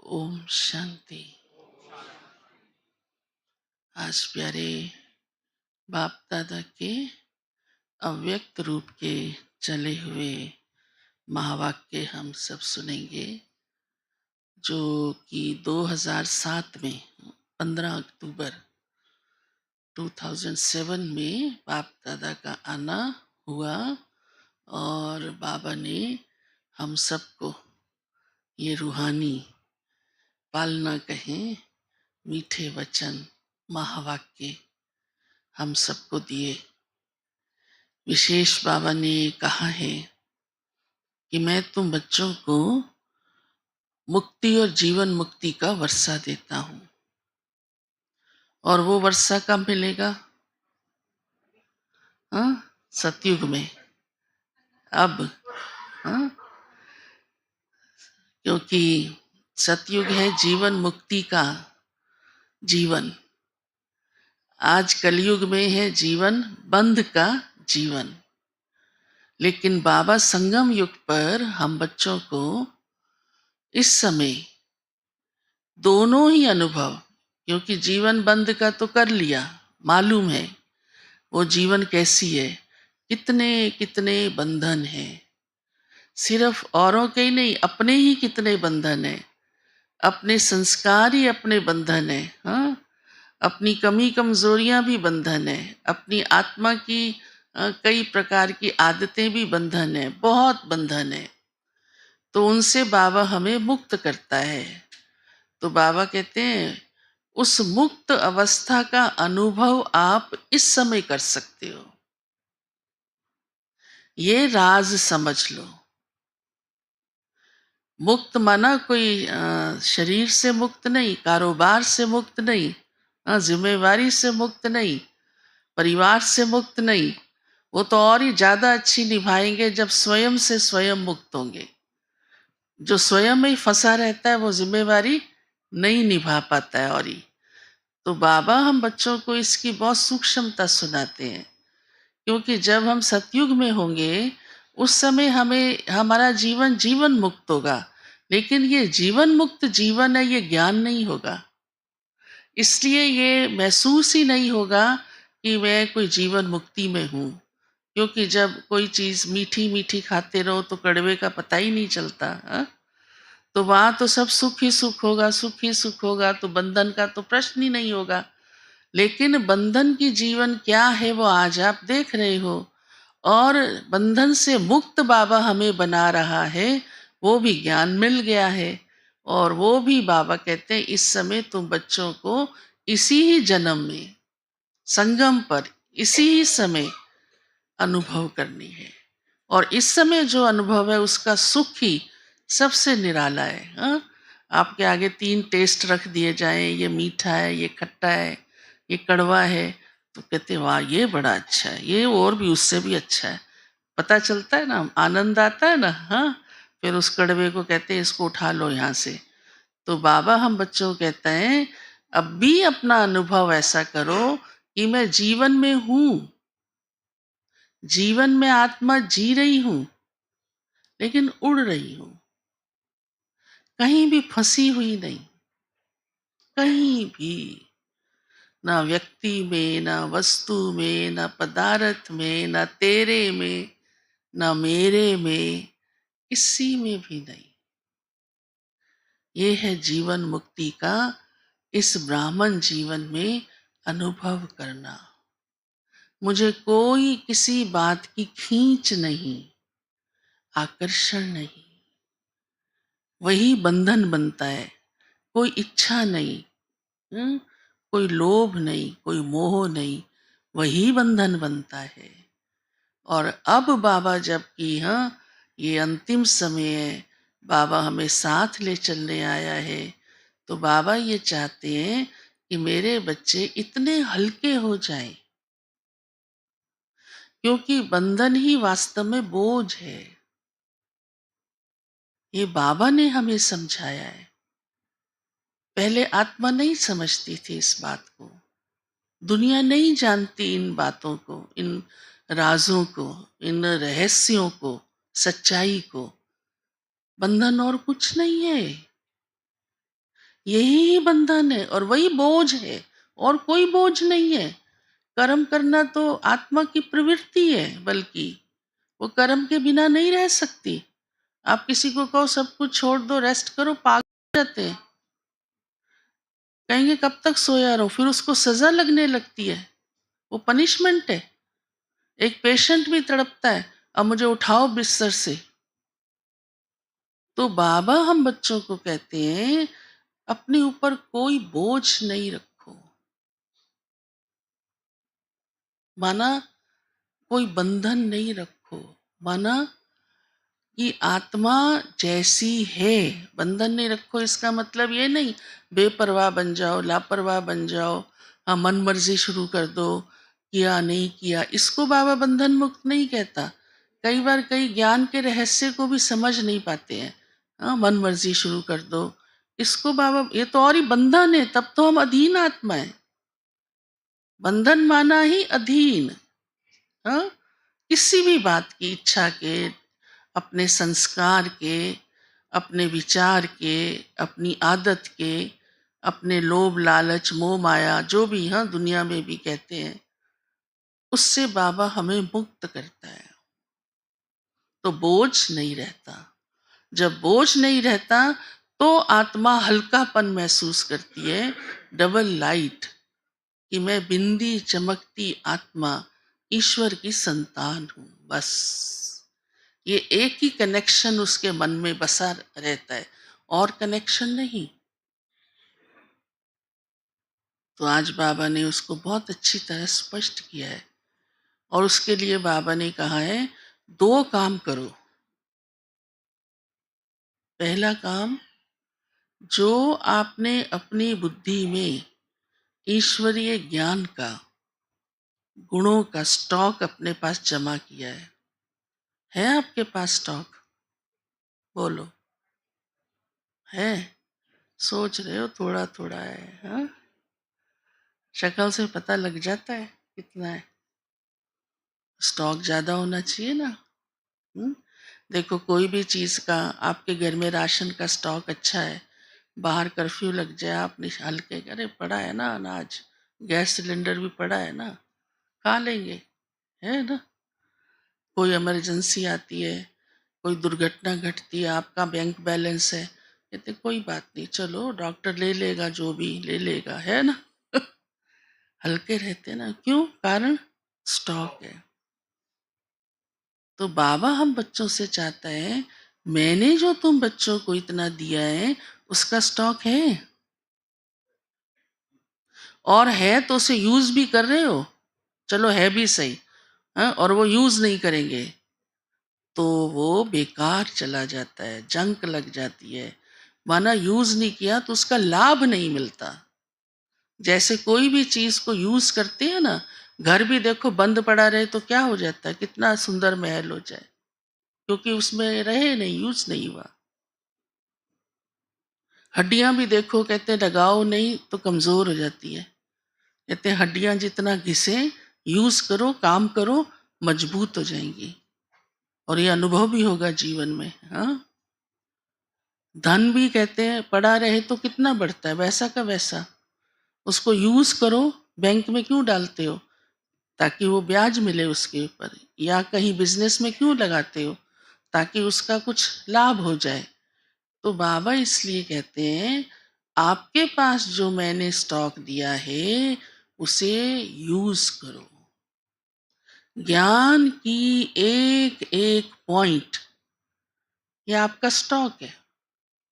ओम शांति। आज प्यारे बाप दादा के अव्यक्त रूप के चले हुए महावाक्य हम सब सुनेंगे, जो कि 2007 में 15 अक्टूबर 2007 में बाप दादा का आना हुआ और बाबा ने हम सबको ये रूहानी पालना कहें, मीठे वचन, महावाक्य हम सबको दिए। विशेष बाबा ने कहा है कि मैं तुम बच्चों को मुक्ति और जीवन मुक्ति का वर्षा देता हूं। और वो वर्षा कब मिलेगा? सतयुग में। अब क्योंकि सतयुग है जीवन मुक्ति का जीवन, आज कलयुग में है जीवन बंध का जीवन। लेकिन बाबा संगम युग पर हम बच्चों को इस समय दोनों ही अनुभव, क्योंकि जीवन बंद का तो कर लिया, मालूम है वो जीवन कैसी है, कितने कितने बंधन हैं, सिर्फ औरों के ही नहीं, अपने ही कितने बंधन हैं, अपने संस्कार ही अपने बंधन है। अपनी कमी कमजोरियां भी बंधन है, अपनी आत्मा की कई प्रकार की आदतें भी बंधन है, बहुत बंधन है। तो उनसे बाबा हमें मुक्त करता है। तो बाबा कहते हैं उस मुक्त अवस्था का अनुभव आप इस समय कर सकते हो, ये राज समझ लो। मुक्त माना कोई शरीर से मुक्त नहीं, कारोबार से मुक्त नहीं, जिम्मेवारी से मुक्त नहीं, परिवार से मुक्त नहीं, वो तो और ही ज्यादा अच्छी निभाएंगे जब स्वयं से स्वयं मुक्त होंगे। जो स्वयं में ही फंसा रहता है वो जिम्मेवारी नहीं निभा पाता है। और ही तो बाबा हम बच्चों को इसकी बहुत सूक्ष्मता सुनाते हैं, क्योंकि जब हम सतयुग में होंगे उस समय हमें हमारा जीवन जीवन मुक्त होगा, लेकिन ये जीवन मुक्त जीवन है, ये ज्ञान नहीं होगा। इसलिए ये महसूस ही नहीं होगा कि मैं कोई जीवन मुक्ति में हूँ, क्योंकि जब कोई चीज मीठी मीठी खाते रहो तो कड़वे का पता ही नहीं चलता। तो वहां तो सब सुख ही सुख होगा, सुख ही सुख होगा, तो बंधन का तो प्रश्न ही नहीं होगा। लेकिन बंधन की जीवन क्या है वो आज आप देख रहे हो, और बंधन से मुक्त बाबा हमें बना रहा है, वो भी ज्ञान मिल गया है। और वो भी बाबा कहते हैं इस समय तुम बच्चों को इसी ही जन्म में संगम पर इसी ही समय अनुभव करनी है। और इस समय जो अनुभव है उसका सुख ही सबसे निराला है। आपके आगे 3 टेस्ट रख दिए जाएं, ये मीठा है, ये खट्टा है, ये कड़वा है, तो कहते वाह ये बड़ा अच्छा है, ये और भी उससे भी अच्छा है। पता चलता है ना, आनंद आता है ना। फिर उस कड़वे को कहते हैं इसको उठा लो यहाँ से। तो बाबा हम बच्चों को कहते हैं अब भी अपना अनुभव ऐसा करो कि मैं जीवन में हूँ, जीवन में आत्मा जी रही हूँ, लेकिन उड़ रही हूँ, कहीं भी फंसी हुई नहीं, कहीं भी, ना व्यक्ति में, ना वस्तु में, ना पदार्थ में, ना तेरे में, ना मेरे में, किसी में भी नहीं। ये है जीवन मुक्ति का इस ब्राह्मण जीवन में अनुभव करना। मुझे कोई किसी बात की खींच नहीं, आकर्षण नहीं, वही बंधन बनता है। कोई इच्छा नहीं, कोई लोभ नहीं, कोई मोह नहीं, वही बंधन बनता है। और अब बाबा जबकि ये अंतिम समय है, बाबा हमें साथ ले चलने आया है, तो बाबा ये चाहते हैं कि मेरे बच्चे इतने हल्के हो जाएं, क्योंकि बंधन ही वास्तव में बोझ है। ये बाबा ने हमें समझाया है। पहले आत्मा नहीं समझती थी इस बात को, दुनिया नहीं जानती इन बातों को, इन राजों को, इन रहस्यों को, सच्चाई को। बंधन और कुछ नहीं है, यही ही बंधन है और वही बोझ है, और कोई बोझ नहीं है। कर्म करना तो आत्मा की प्रवृत्ति है, बल्कि वो कर्म के बिना नहीं रह सकती। आप किसी को कहो सब कुछ छोड़ दो, रेस्ट करो, पागल हो जाते हैं। कहेंगे कब तक सोया रहो, फिर उसको सजा लगने लगती है, वो पनिशमेंट है। एक पेशेंट भी तड़पता है, अब मुझे उठाओ बिस्तर से। तो बाबा हम बच्चों को कहते हैं अपने ऊपर कोई बोझ नहीं रखो, माना कोई बंधन नहीं रखो, माना कि आत्मा जैसी है। बंधन नहीं रखो इसका मतलब ये नहीं बेपरवाह बन जाओ, लापरवाह बन जाओ, हाँ मन मर्जी शुरू कर दो, किया नहीं किया। इसको बाबा बंधन मुक्त नहीं कहता। कई बार कई ज्ञान के रहस्य को भी समझ नहीं पाते हैं, हाँ मन मर्जी शुरू कर दो। इसको बाबा, ये तो और ही बंधन है, तब तो हम अधीन आत्मा है। बंधन माना ही अधीन, हाँ किसी भी बात की इच्छा के, अपने संस्कार के, अपने विचार के, अपनी आदत के, अपने लोभ लालच मोह माया जो भी हाँ दुनिया में भी कहते हैं, उससे बाबा हमें मुक्त करता है। तो बोझ नहीं रहता। जब बोझ नहीं रहता तो आत्मा हल्कापन महसूस करती है, डबल लाइट, कि मैं बिंदी चमकती आत्मा ईश्वर की संतान हूं। बस ये एक ही कनेक्शन उसके मन में बसा रहता है, और कनेक्शन नहीं। तो आज बाबा ने उसको बहुत अच्छी तरह स्पष्ट किया है, और उसके लिए बाबा ने कहा है दो काम करो। पहला काम, जो आपने अपनी बुद्धि में ईश्वरीय ज्ञान का, गुणों का स्टॉक अपने पास जमा किया है आपके पास स्टॉक? बोलो, है? सोच रहे हो थोड़ा थोड़ा है, हाँ? शक्ल से पता लग जाता है कितना है। स्टॉक ज्यादा होना चाहिए ना। हुँ? देखो कोई भी चीज का, आपके घर में राशन का स्टॉक अच्छा है, बाहर कर्फ्यू लग जाए, आप हल्के अरे पड़ा है ना अनाज, गैस सिलेंडर भी पड़ा है ना, खा लेंगे, है ना। कोई इमरजेंसी आती है, कोई दुर्घटना घटती है, आपका बैंक बैलेंस है, कहते कोई बात नहीं, चलो डॉक्टर ले लेगा, जो भी ले लेगा, है ना। हल्के रहते ना, क्यों? कारण स्टॉक है। तो बाबा हम बच्चों से चाहता है, मैंने जो तुम बच्चों को इतना दिया है उसका स्टॉक है, और है तो उसे यूज भी कर रहे हो, चलो है भी सही, हाँ? और वो यूज नहीं करेंगे तो वो बेकार चला जाता है, जंक लग जाती है। माना यूज नहीं किया तो उसका लाभ नहीं मिलता। जैसे कोई भी चीज को यूज करते हैं ना, घर भी देखो बंद पड़ा रहे तो क्या हो जाता है, कितना सुंदर महल हो जाए, क्योंकि उसमें रहे नहीं, यूज नहीं हुआ। हड्डियां भी देखो, कहते हैं लगाओ नहीं तो कमजोर हो जाती है, कहते हैं हड्डियां जितना घिसे, यूज करो, काम करो, मजबूत हो जाएंगी। और ये अनुभव भी होगा जीवन में, हाँ। धन भी कहते हैं पड़ा रहे तो कितना बढ़ता है, वैसा का वैसा। उसको यूज करो, बैंक में क्यों डालते हो? ताकि वो ब्याज मिले उसके ऊपर। या कहीं बिजनेस में क्यों लगाते हो? ताकि उसका कुछ लाभ हो जाए। तो बाबा इसलिए कहते हैं आपके पास जो मैंने स्टॉक दिया है उसे यूज करो। ज्ञान की एक एक पॉइंट, ये आपका स्टॉक है,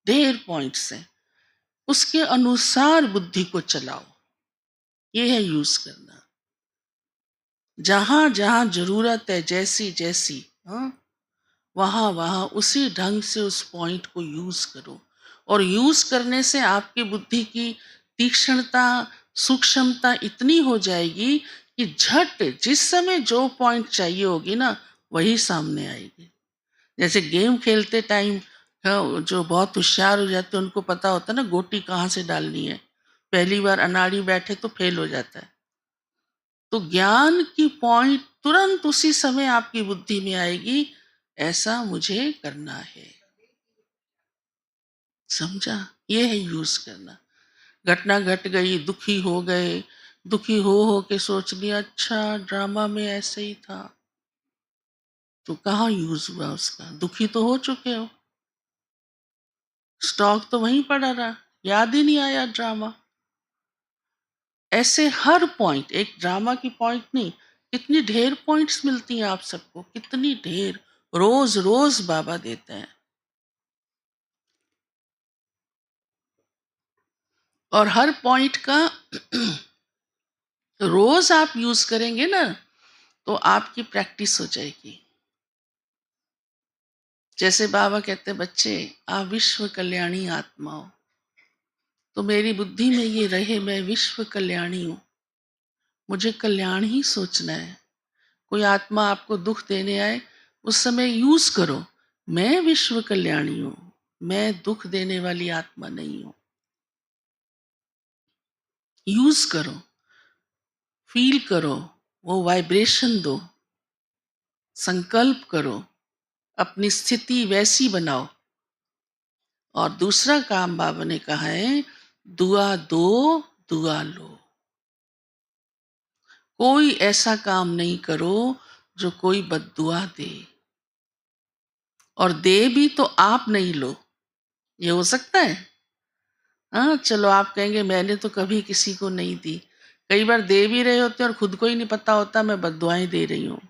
ढेर पॉइंट्स हैं, उसके अनुसार बुद्धि को चलाओ। ये है यूज करना। जहां जहां जरूरत है, जैसी जैसी, हाँ, वहां वहां उसी ढंग से उस पॉइंट को यूज करो। और यूज करने से आपकी बुद्धि की तीक्ष्णता, सूक्ष्मता इतनी हो जाएगी कि झट जिस समय जो पॉइंट चाहिए होगी ना, वही सामने आएगी। जैसे गेम खेलते टाइम, हाँ, जो बहुत होशियार हो जाते हैं उनको पता होता है ना गोटी कहाँ से डालनी है। पहली बार अनाड़ी बैठे तो फेल हो जाता है। तो ज्ञान की पॉइंट तुरंत उसी समय आपकी बुद्धि में आएगी, ऐसा मुझे करना है। समझा? ये है यूज करना। घटना घट गई, दुखी हो गए, दुखी हो के सोच लिया अच्छा ड्रामा में ऐसे ही था, तो कहाँ यूज हुआ उसका? दुखी तो हो चुके हो, स्टॉक तो वहीं पड़ा रहा, याद ही नहीं आया ड्रामा। ऐसे हर पॉइंट, एक ड्रामा की पॉइंट नहीं, कितनी ढेर पॉइंट्स मिलती हैं आप सबको, कितनी ढेर, रोज रोज बाबा देते हैं। और हर पॉइंट का रोज आप यूज करेंगे ना तो आपकी प्रैक्टिस हो जाएगी। जैसे बाबा कहते हैं बच्चे आप विश्व कल्याणी आत्मा हो, तो मेरी बुद्धि में ये रहे मैं विश्व कल्याणी हूँ, मुझे कल्याण ही सोचना है। कोई आत्मा आपको दुख देने आए उस समय यूज करो, मैं विश्व कल्याणी हूँ, मैं दुख देने वाली आत्मा नहीं हूँ। यूज करो, फील करो, वो वाइब्रेशन दो, संकल्प करो, अपनी स्थिति वैसी बनाओ। और दूसरा काम बाबा ने कहा है दुआ दो, दुआ लो। कोई ऐसा काम नहीं करो जो कोई बद्दुआ दे, और दे भी तो आप नहीं लो। ये हो सकता है? हाँ चलो आप कहेंगे मैंने तो कभी किसी को नहीं दी। कई बार दे भी रहे होते हैं और खुद को ही नहीं पता होता मैं बद्दुआएं दे रही हूँ।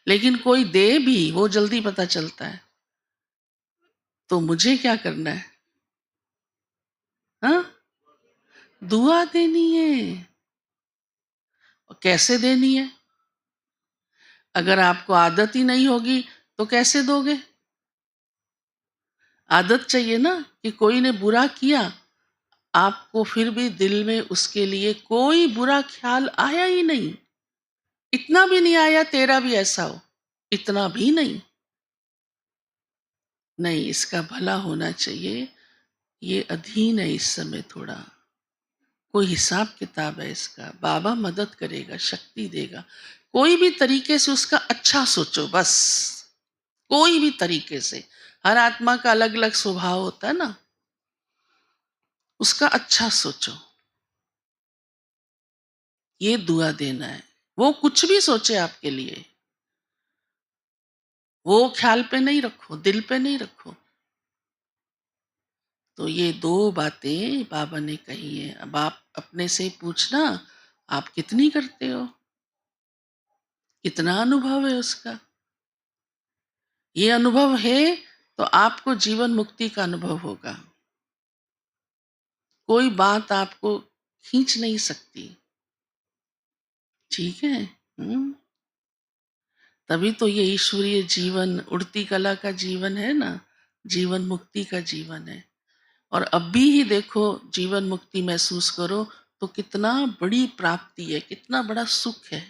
लेकिन कोई दे भी वो जल्दी पता चलता है। तो मुझे क्या करना है? हाँ, दुआ देनी है। और कैसे देनी है? अगर आपको आदत ही नहीं होगी तो कैसे दोगे? आदत चाहिए ना कि कोई ने बुरा किया, आपको फिर भी दिल में उसके लिए कोई बुरा ख्याल आया ही नहीं, इतना भी नहीं आया तेरा भी ऐसा हो, इतना भी नहीं। नहीं, इसका भला होना चाहिए, ये अधीन है इस समय थोड़ा, कोई हिसाब किताब है इसका, बाबा मदद करेगा, शक्ति देगा। कोई भी तरीके से उसका अच्छा सोचो बस, कोई भी तरीके से। हर आत्मा का अलग अलग स्वभाव होता है ना, उसका अच्छा सोचो। ये दुआ देना है। वो कुछ भी सोचे आपके लिए, वो ख्याल पे नहीं रखो, दिल पे नहीं रखो। तो ये दो बातें बाबा ने कही है। अब आप अपने से पूछना आप कितनी करते हो, कितना अनुभव है उसका। ये अनुभव है तो आपको जीवन मुक्ति का अनुभव होगा। कोई बात आपको खींच नहीं सकती। ठीक है। तभी तो ये ईश्वरीय जीवन उड़ती कला का जीवन है ना, जीवन मुक्ति का जीवन है। और अभी ही देखो जीवन मुक्ति महसूस करो तो कितना बड़ी प्राप्ति है, कितना बड़ा सुख है।